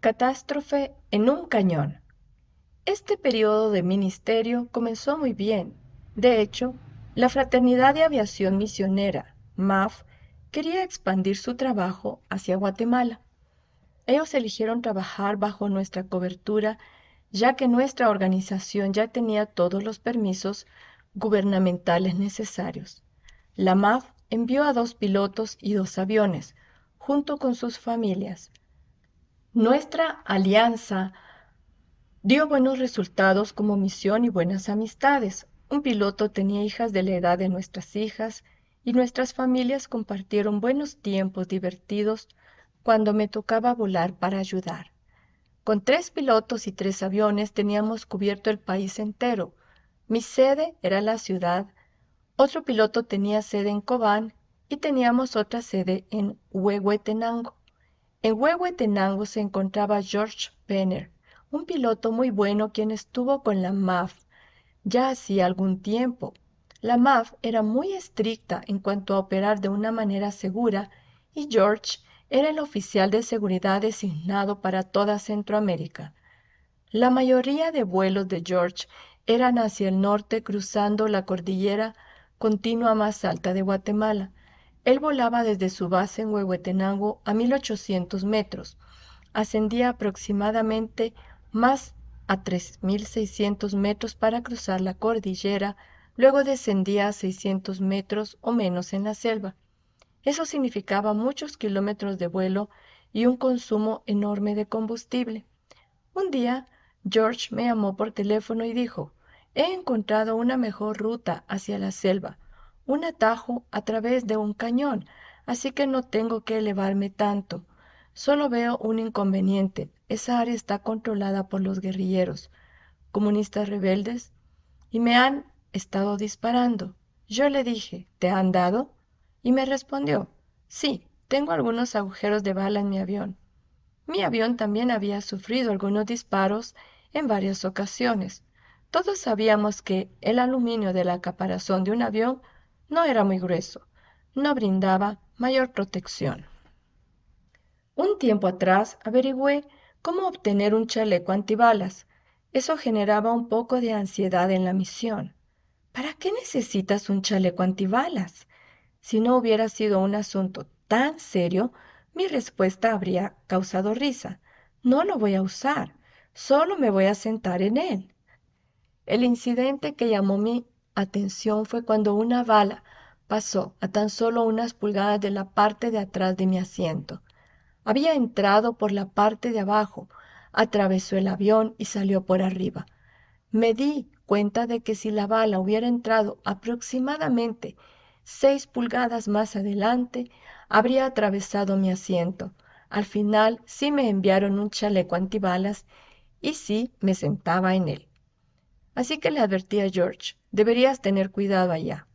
Catástrofe en un cañón. Este periodo de ministerio comenzó muy bien. De hecho, la Fraternidad de Aviación Misionera, MAF, quería expandir su trabajo hacia Guatemala. Ellos eligieron trabajar bajo nuestra cobertura, ya que nuestra organización ya tenía todos los permisos gubernamentales necesarios. La MAF envió a 2 pilotos y 2 aviones, junto con sus familias. Nuestra alianza dio buenos resultados como misión y buenas amistades. Un piloto tenía hijas de la edad de nuestras hijas y nuestras familias compartieron buenos tiempos divertidos cuando me tocaba volar para ayudar. Con 3 pilotos y 3 aviones teníamos cubierto el país entero. Mi sede era la ciudad, otro piloto tenía sede en Cobán y teníamos otra sede en Huehuetenango. En Huehuetenango se encontraba George Penner, un piloto muy bueno quien estuvo con la MAF ya hacía algún tiempo. La MAF era muy estricta en cuanto a operar de una manera segura y George era el oficial de seguridad designado para toda Centroamérica. La mayoría de vuelos de George eran hacia el norte cruzando la cordillera continua más alta de Guatemala. Él volaba desde su base en Huehuetenango a 1800 metros. Ascendía aproximadamente más a 3600 metros para cruzar la cordillera, luego descendía a 600 metros o menos en la selva. Eso significaba muchos kilómetros de vuelo y un consumo enorme de combustible. Un día, George me llamó por teléfono y dijo, he encontrado una mejor ruta hacia la selva, un atajo a través de un cañón, así que no tengo que elevarme tanto. Solo veo un inconveniente. Esa área está controlada por los guerrilleros, comunistas rebeldes, y me han estado disparando. Yo le dije, ¿te han dado? Y me respondió, sí, tengo algunos agujeros de bala en mi avión. Mi avión también había sufrido algunos disparos en varias ocasiones. Todos sabíamos que el aluminio de la caparazón de un avión no era muy grueso, no brindaba mayor protección. Un tiempo atrás averigüé cómo obtener un chaleco antibalas. Eso generaba un poco de ansiedad en la misión. ¿Para qué necesitas un chaleco antibalas? Si no hubiera sido un asunto tan serio, mi respuesta habría causado risa. No lo voy a usar, solo me voy a sentar en él. El incidente que llamó mi atención fue cuando una bala pasó a tan solo unas pulgadas de la parte de atrás de mi asiento. Había entrado por la parte de abajo, atravesó el avión y salió por arriba. Me di cuenta de que si la bala hubiera entrado aproximadamente 6 pulgadas más adelante, habría atravesado mi asiento. Al final sí me enviaron un chaleco antibalas y sí me sentaba en él. Así que le advertí a George, deberías tener cuidado allá.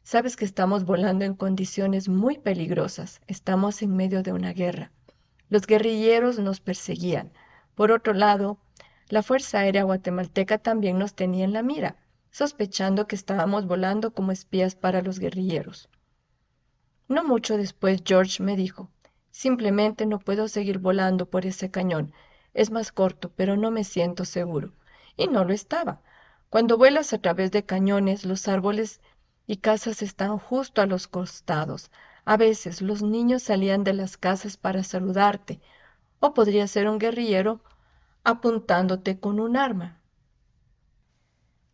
Sabes que estamos volando en condiciones muy peligrosas, estamos en medio de una guerra. Los guerrilleros nos perseguían. Por otro lado, la Fuerza Aérea Guatemalteca también nos tenía en la mira, sospechando que estábamos volando como espías para los guerrilleros. No mucho después George me dijo, simplemente no puedo seguir volando por ese cañón. Es más corto, pero no me siento seguro. Y no lo estaba. Cuando vuelas a través de cañones, los árboles y casas están justo a los costados. A veces los niños salían de las casas para saludarte, o podría ser un guerrillero apuntándote con un arma.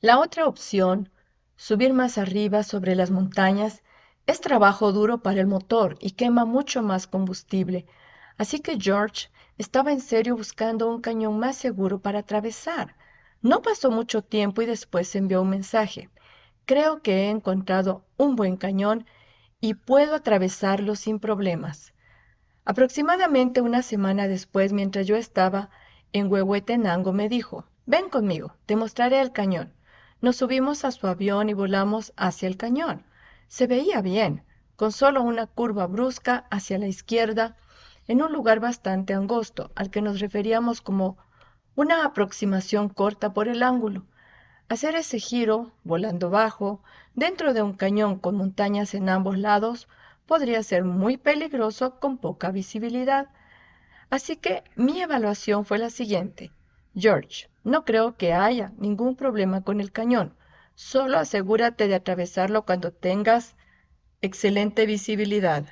La otra opción, subir más arriba sobre las montañas, es trabajo duro para el motor y quema mucho más combustible, así que George estaba en serio buscando un cañón más seguro para atravesar. No pasó mucho tiempo y después envió un mensaje. Creo que he encontrado un buen cañón y puedo atravesarlo sin problemas. Aproximadamente una semana después, mientras yo estaba en Huehuetenango, me dijo, ven conmigo, te mostraré el cañón. Nos subimos a su avión y volamos hacia el cañón. Se veía bien, con solo una curva brusca hacia la izquierda, en un lugar bastante angosto, al que nos referíamos como una aproximación corta por el ángulo. Hacer ese giro, volando bajo, dentro de un cañón con montañas en ambos lados, podría ser muy peligroso con poca visibilidad. Así que mi evaluación fue la siguiente. George, no creo que haya ningún problema con el cañón. Solo asegúrate de atravesarlo cuando tengas excelente visibilidad.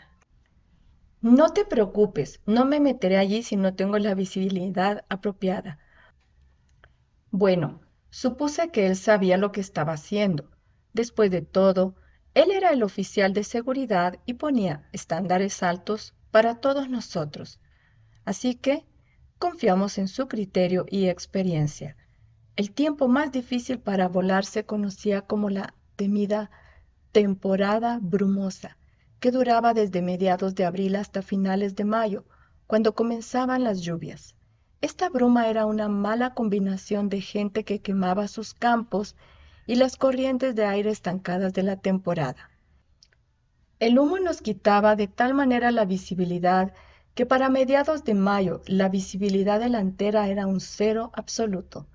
No te preocupes, no me meteré allí si no tengo la visibilidad apropiada. Bueno, supuse que él sabía lo que estaba haciendo. Después de todo, él era el oficial de seguridad y ponía estándares altos para todos nosotros. Así que confiamos en su criterio y experiencia. El tiempo más difícil para volar se conocía como la temida temporada brumosa, que duraba desde mediados de abril hasta finales de mayo, cuando comenzaban las lluvias. Esta bruma era una mala combinación de gente que quemaba sus campos y las corrientes de aire estancadas de la temporada. El humo nos quitaba de tal manera la visibilidad que para mediados de mayo la visibilidad delantera era un cero absoluto.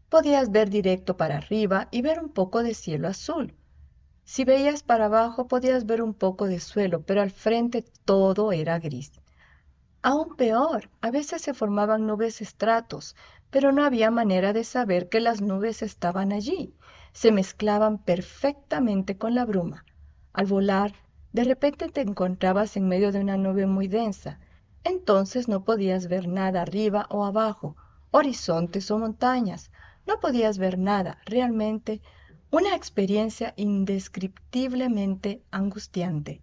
Podías ver directo para arriba y ver un poco de cielo azul. Si veías para abajo podías ver un poco de suelo, pero al frente todo era gris. Aún peor, a veces se formaban nubes estratos, pero no había manera de saber que las nubes estaban allí. Se mezclaban perfectamente con la bruma. Al volar, de repente te encontrabas en medio de una nube muy densa. Entonces no podías ver nada arriba o abajo, horizontes o montañas. No podías ver nada, realmente una experiencia indescriptiblemente angustiante.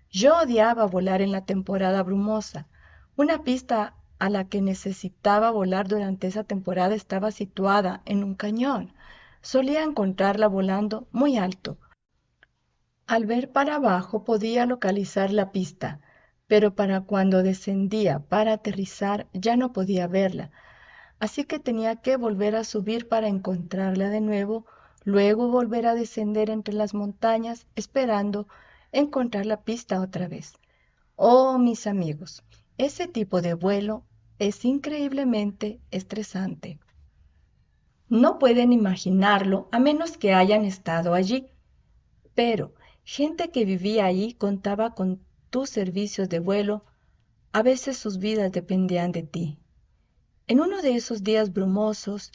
Yo odiaba volar en la temporada brumosa. Una pista a la que necesitaba volar durante esa temporada estaba situada en un cañón. Solía encontrarla volando muy alto. Al ver para abajo podía localizar la pista, pero para cuando descendía para aterrizar ya no podía verla, así que tenía que volver a subir para encontrarla de nuevo, luego volver a descender entre las montañas esperando encontrar la pista otra vez. Oh, mis amigos, ese tipo de vuelo es increíblemente estresante. No pueden imaginarlo a menos que hayan estado allí, pero gente que vivía allí contaba con tus servicios de vuelo, a veces sus vidas dependían de ti. En uno de esos días brumosos,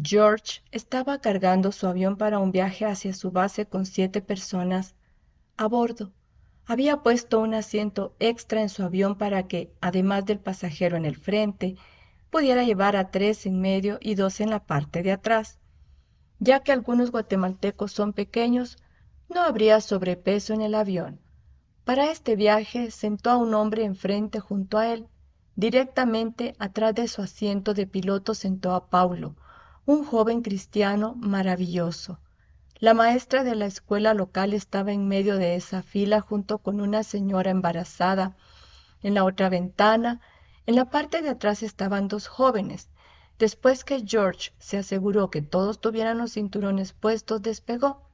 George estaba cargando su avión para un viaje hacia su base con 7 personas a bordo. Había puesto un asiento extra en su avión para que, además del pasajero en el frente, pudiera llevar a 3 en medio y 2 en la parte de atrás. Ya que algunos guatemaltecos son pequeños, no habría sobrepeso en el avión. Para este viaje sentó a un hombre enfrente junto a él. Directamente atrás de su asiento de piloto sentó a Paulo, un joven cristiano maravilloso. La maestra de la escuela local estaba en medio de esa fila junto con una señora embarazada. En la otra ventana, en la parte de atrás estaban 2 jóvenes. Después que George se aseguró que todos tuvieran los cinturones puestos, despegó.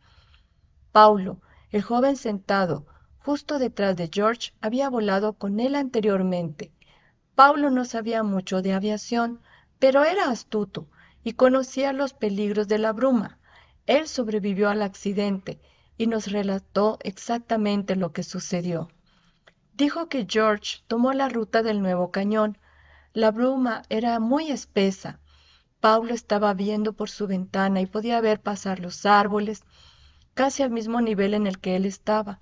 Paulo, el joven sentado justo detrás de George, había volado con él anteriormente. Paulo no sabía mucho de aviación, pero era astuto y conocía los peligros de la bruma. Él sobrevivió al accidente y nos relató exactamente lo que sucedió. Dijo que George tomó la ruta del nuevo cañón. La bruma era muy espesa. Paulo estaba viendo por su ventana y podía ver pasar los árboles, casi al mismo nivel en el que él estaba.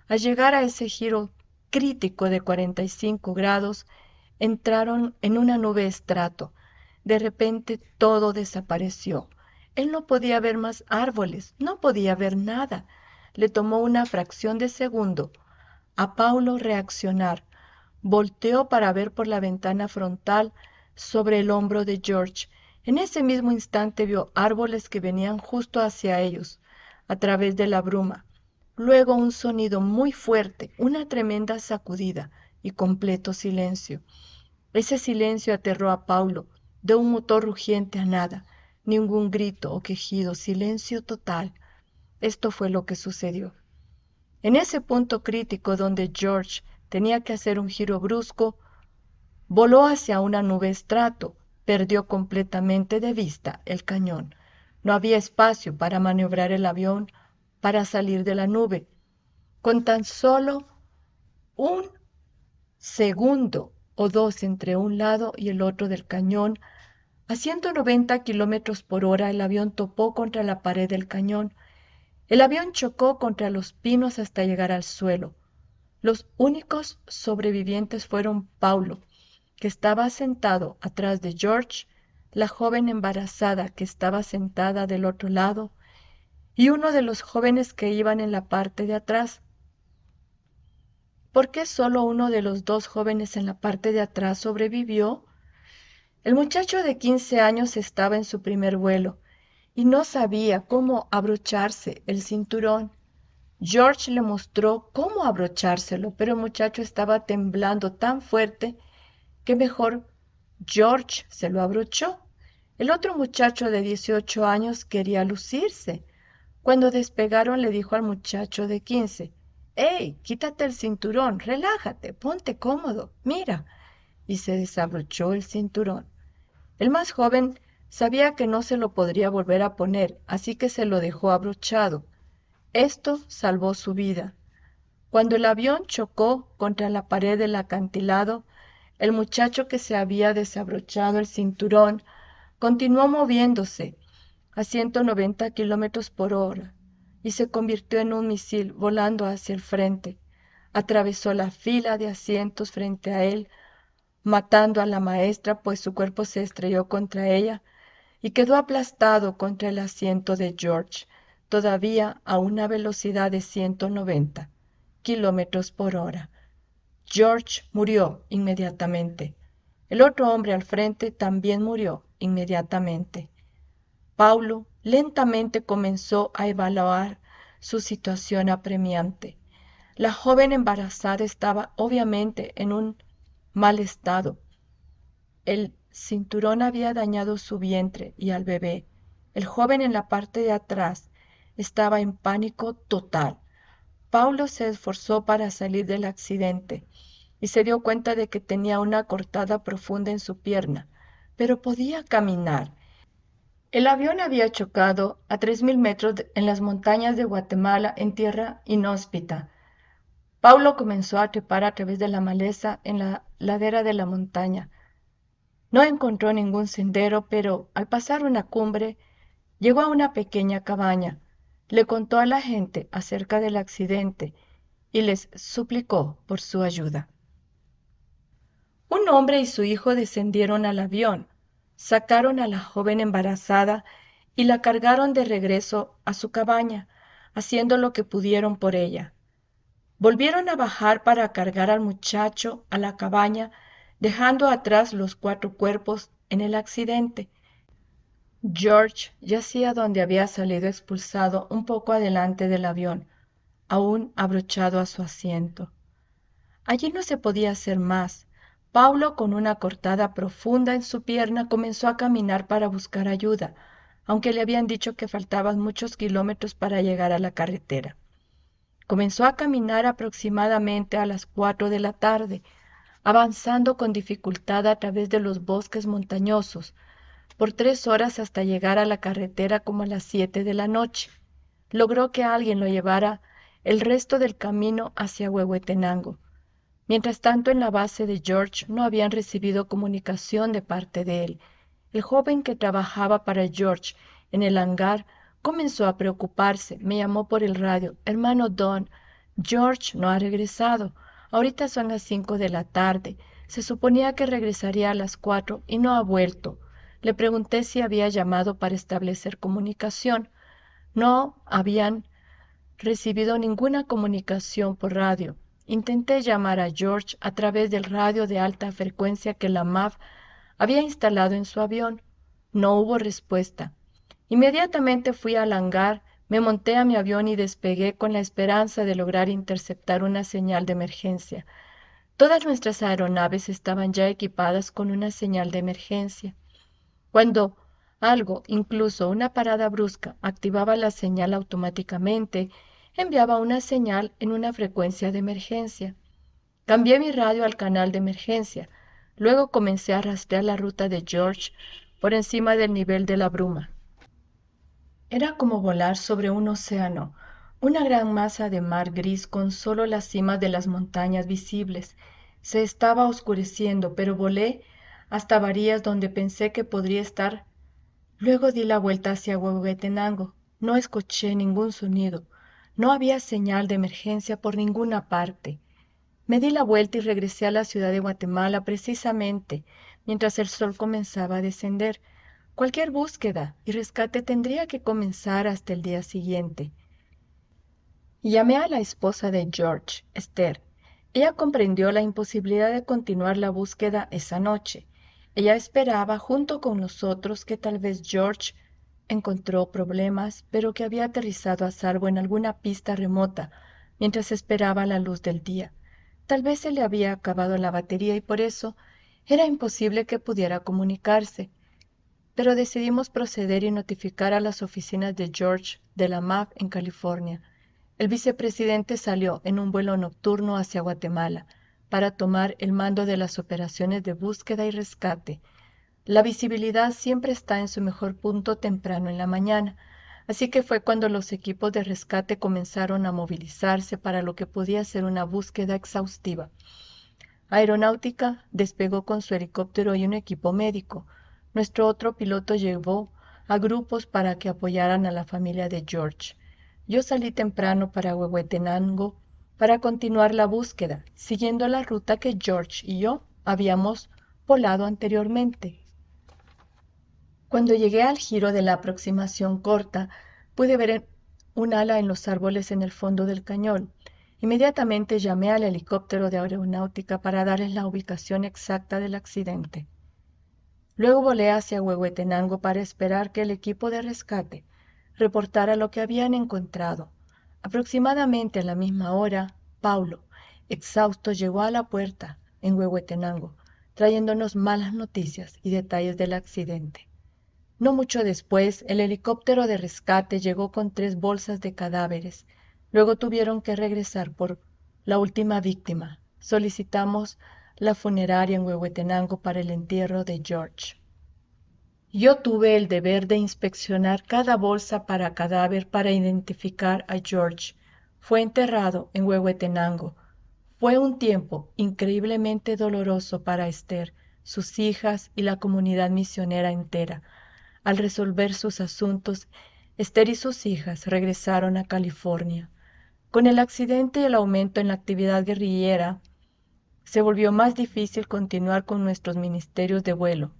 Al llegar a ese giro crítico de 45 grados, entraron en una nube estrato. De repente todo desapareció. Él no podía ver más árboles, no podía ver nada. Le tomó una fracción de segundo a Paulo reaccionar. Volteó para ver por la ventana frontal sobre el hombro de George. En ese mismo instante vio árboles que venían justo hacia ellos, a través de la bruma. Luego un sonido muy fuerte, una tremenda sacudida y completo silencio. Ese silencio aterró a Paulo, de un motor rugiente a nada, ningún grito o quejido, silencio total. Esto fue lo que sucedió. En ese punto crítico donde George tenía que hacer un giro brusco, voló hacia una nube estrato, perdió completamente de vista el cañón. No había espacio para maniobrar el avión, para salir de la nube. Con tan solo un segundo o dos entre un lado y el otro del cañón. A 190 kilómetros por hora el avión topó contra la pared del cañón. El avión chocó contra los pinos hasta llegar al suelo. Los únicos sobrevivientes fueron Paulo, que estaba sentado atrás de George, la joven embarazada que estaba sentada del otro lado, y uno de los jóvenes que iban en la parte de atrás. ¿Por qué solo uno de los dos jóvenes en la parte de atrás sobrevivió? El muchacho de 15 años estaba en su primer vuelo y no sabía cómo abrocharse el cinturón. George le mostró cómo abrochárselo, pero el muchacho estaba temblando tan fuerte que mejor George se lo abrochó. El otro muchacho de 18 años quería lucirse. Cuando despegaron le dijo al muchacho de 15: «¡Hey, quítate el cinturón, relájate, ponte cómodo, mira!» Y se desabrochó el cinturón. El más joven sabía que no se lo podría volver a poner, así que se lo dejó abrochado. Esto salvó su vida. Cuando el avión chocó contra la pared del acantilado, el muchacho que se había desabrochado el cinturón continuó moviéndose a 190 kilómetros por hora y se convirtió en un misil volando hacia el frente. Atravesó la fila de asientos frente a él, matando a la maestra, pues su cuerpo se estrelló contra ella y quedó aplastado contra el asiento de George, todavía a una velocidad de 190 kilómetros por hora. George murió inmediatamente. El otro hombre al frente también murió inmediatamente. Paulo lentamente comenzó a evaluar su situación apremiante. La joven embarazada estaba obviamente en un mal estado. El cinturón había dañado su vientre y al bebé. El joven en la parte de atrás estaba en pánico total. Paulo se esforzó para salir del accidente y se dio cuenta de que tenía una cortada profunda en su pierna, pero podía caminar. El avión había chocado a 3.000 metros en las montañas de Guatemala en tierra inhóspita. Paulo comenzó a trepar a través de la maleza en la ladera de la montaña. No encontró ningún sendero, pero al pasar una cumbre, llegó a una pequeña cabaña. Le contó a la gente acerca del accidente y les suplicó por su ayuda. Un hombre y su hijo descendieron al avión, sacaron a la joven embarazada y la cargaron de regreso a su cabaña, haciendo lo que pudieron por ella. Volvieron a bajar para cargar al muchacho a la cabaña, dejando atrás los 4 cuerpos en el accidente. George yacía donde había salido expulsado un poco adelante del avión, aún abrochado a su asiento. Allí no se podía hacer más. Paulo, con una cortada profunda en su pierna, comenzó a caminar para buscar ayuda, aunque le habían dicho que faltaban muchos kilómetros para llegar a la carretera. Comenzó a caminar aproximadamente a las 4 de la tarde, avanzando con dificultad a través de los bosques montañosos, por 3 horas hasta llegar a la carretera como a las 7 de la noche. Logró que alguien lo llevara el resto del camino hacia Huehuetenango. Mientras tanto, en la base de George no habían recibido comunicación de parte de él. El joven que trabajaba para George en el hangar comenzó a preocuparse. Me llamó por el radio: «Hermano Don, George no ha regresado. Ahorita son las 5 de la tarde. Se suponía que regresaría a las 4 y no ha vuelto». Le pregunté si había llamado para establecer comunicación. No habían recibido ninguna comunicación por radio. Intenté llamar a George a través del radio de alta frecuencia que la MAF había instalado en su avión. No hubo respuesta. Inmediatamente fui al hangar, me monté a mi avión y despegué con la esperanza de lograr interceptar una señal de emergencia. Todas nuestras aeronaves estaban ya equipadas con una señal de emergencia. Cuando algo, incluso una parada brusca, activaba la señal automáticamente, enviaba una señal en una frecuencia de emergencia. Cambié mi radio al canal de emergencia. Luego comencé a rastrear la ruta de George por encima del nivel de la bruma. Era como volar sobre un océano, una gran masa de mar gris con solo las cimas de las montañas visibles. Se estaba oscureciendo, pero volé hasta Varías donde pensé que podría estar. Luego di la vuelta hacia Huehuetenango. No escuché ningún sonido. No había señal de emergencia por ninguna parte. Me di la vuelta y regresé a la ciudad de Guatemala precisamente mientras el sol comenzaba a descender. Cualquier búsqueda y rescate tendría que comenzar hasta el día siguiente. Llamé a la esposa de George, Esther. Ella comprendió la imposibilidad de continuar la búsqueda esa noche. Ella esperaba, junto con nosotros, que tal vez George encontró problemas, pero que había aterrizado a salvo en alguna pista remota mientras esperaba la luz del día. Tal vez se le había acabado la batería y por eso era imposible que pudiera comunicarse. Pero decidimos proceder y notificar a las oficinas de George de la MAF en California. El vicepresidente salió en un vuelo nocturno hacia Guatemala para tomar el mando de las operaciones de búsqueda y rescate. La visibilidad siempre está en su mejor punto temprano en la mañana, así que fue cuando los equipos de rescate comenzaron a movilizarse para lo que podía ser una búsqueda exhaustiva. Aeronáutica despegó con su helicóptero y un equipo médico. Nuestro otro piloto llevó a grupos para que apoyaran a la familia de George. Yo salí temprano para Huehuetenango para continuar la búsqueda, siguiendo la ruta que George y yo habíamos volado anteriormente. Cuando llegué al giro de la aproximación corta, pude ver un ala en los árboles en el fondo del cañón. Inmediatamente llamé al helicóptero de aeronáutica para darles la ubicación exacta del accidente. Luego volé hacia Huehuetenango para esperar que el equipo de rescate reportara lo que habían encontrado. Aproximadamente a la misma hora, Paulo, exhausto, llegó a la puerta en Huehuetenango, trayéndonos malas noticias y detalles del accidente. No mucho después, el helicóptero de rescate llegó con 3 bolsas de cadáveres. Luego tuvieron que regresar por la última víctima. Solicitamos la funeraria en Huehuetenango para el entierro de George. Yo tuve el deber de inspeccionar cada bolsa para cadáver para identificar a George. Fue enterrado en Huehuetenango. Fue un tiempo increíblemente doloroso para Esther, sus hijas y la comunidad misionera entera. Al resolver sus asuntos, Esther y sus hijas regresaron a California. Con el accidente y el aumento en la actividad guerrillera, se volvió más difícil continuar con nuestros ministerios de vuelo.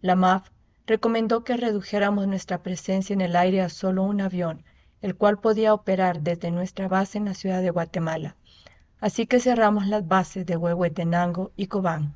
La MAF recomendó que redujéramos nuestra presencia en el aire a solo un avión, el cual podía operar desde nuestra base en la ciudad de Guatemala. Así que cerramos las bases de Huehuetenango y Cobán.